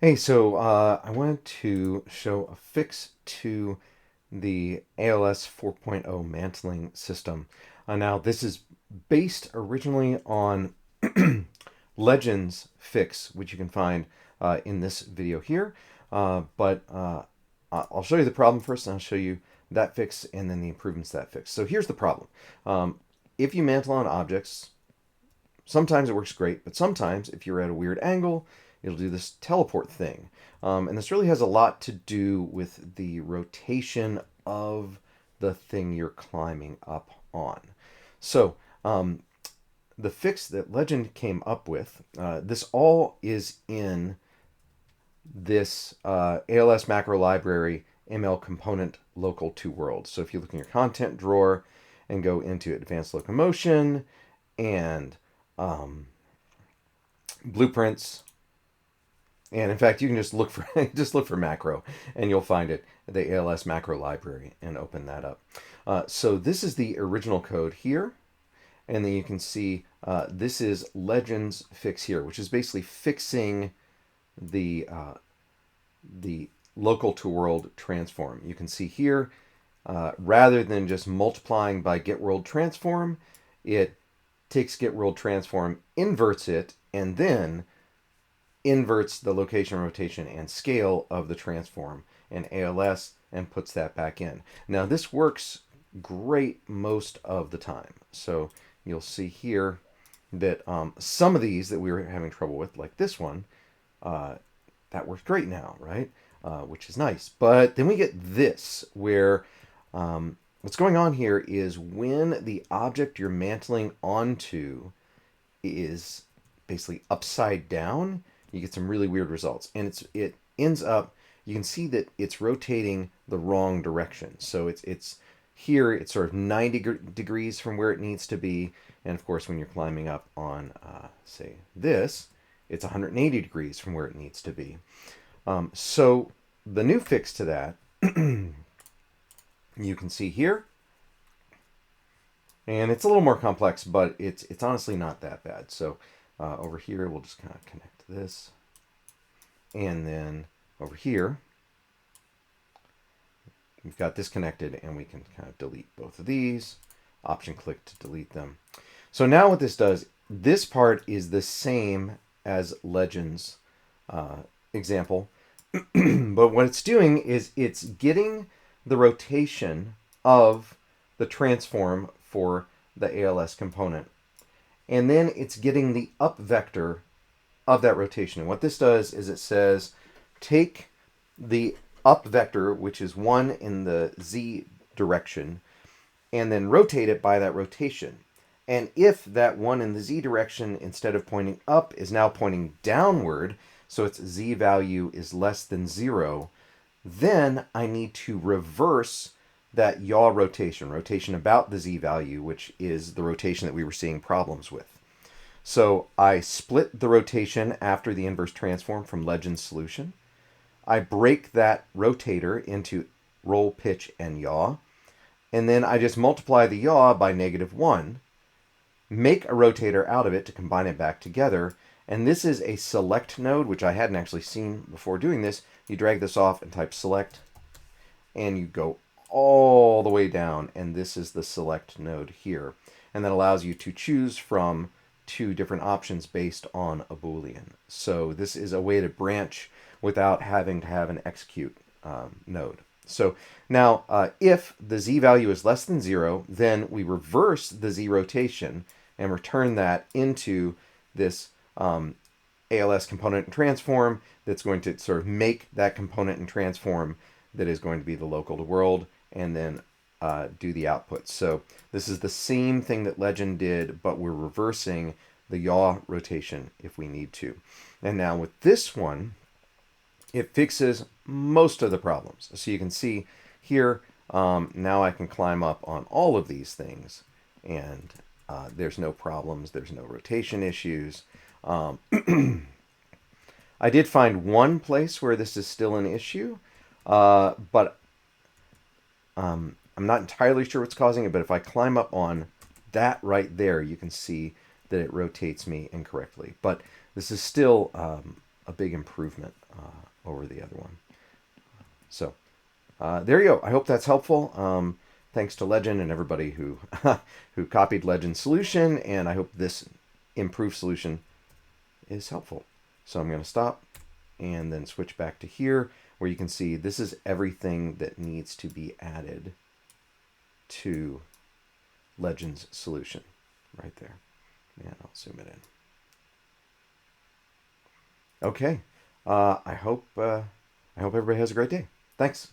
Hey, so I wanted to show a fix to the ALS 4.0 mantling system. Now, this is based originally on Legends fix, which you can find in this video here. But I'll show you the problem first, and I'll show you that fix and then the improvements to that fix. So here's the problem. If you mantle on objects, sometimes it works great, but sometimes if you're at a weird angle, it'll do this teleport thing. And this really has a lot to do with the rotation of the thing you're climbing up on. So, the fix that Legend came up with, this all is in this ALS macro library ML component local to world. So if you look in your content drawer and go into advanced locomotion and um, blueprints, and in fact, you can just look for macro, and you'll find it, the ALS macro library, and open that up. So this is the original code here, and then you can see this is Legends fix here, which is basically fixing the local to world transform. You can see here, rather than just multiplying by get world transform, it takes get world transform, inverts it, and then inverts the location, rotation, and scale of the transform in ALS and puts that back in. Now this works great most of the time. So you'll see here that some of these that we were having trouble with, like this one, that works great now, right? Which is nice. But then we get this, where what's going on here is when the object you're mantling onto is basically upside down, you get some really weird results. And it ends up, you can see that it's rotating the wrong direction. So it's here, it's sort of 90 degrees from where it needs to be. And of course, when you're climbing up on, say, this, it's 180 degrees from where it needs to be. So the new fix to that, you can see here, and it's a little more complex, but it's honestly not that bad. So over here, we'll just kind of connect this. And then over here, we've got this connected, and we can kind of delete both of these. Option click to delete them. So now what this does, this part is the same as Legends example. But what it's doing is it's getting the rotation of the transform for the ALS component. And then it's getting the up vector of that rotation. And what this does is it says, take the up vector, which is 1 in the z direction, and then rotate it by that rotation. And if that 1 in the z direction, instead of pointing up, is now pointing downward, so its z value is less than 0, then I need to reverse that yaw rotation about the z value, which is the rotation that we were seeing problems with. So I split the rotation after the inverse transform from Legends solution. I break that rotator into roll, pitch, and yaw. And then I just multiply the yaw by -1, make a rotator out of it to combine it back together. And this is a select node, which I hadn't actually seen before doing this. You drag this off and type select, and you go all the way down, and this is the select node here. And that allows you to choose from 2 different options based on a Boolean. So this is a way to branch without having to have an execute node. So now if the z value is less than 0, then we reverse the z rotation and return that into this ALS component and transform that's going to sort of make that component and transform that is going to be the local to world, and then do the output. So this is the same thing that Legend did, but we're reversing the yaw rotation if we need to. And now with this one, it fixes most of the problems. So you can see here, now I can climb up on all of these things, and there's no problems, there's no rotation issues. I did find one place where this is still an issue, but I'm not entirely sure what's causing it, but if I climb up on that right there, you can see that it rotates me incorrectly. But this is still a big improvement over the other one. So there you go. I hope that's helpful. Thanks to Legend and everybody who who copied Legend's solution, and I hope this improved solution is helpful. So I'm going to stop and then switch back to here, where you can see this is everything that needs to be added to Legend's solution right there. And I'll zoom it in. Okay. I hope everybody has a great day. Thanks.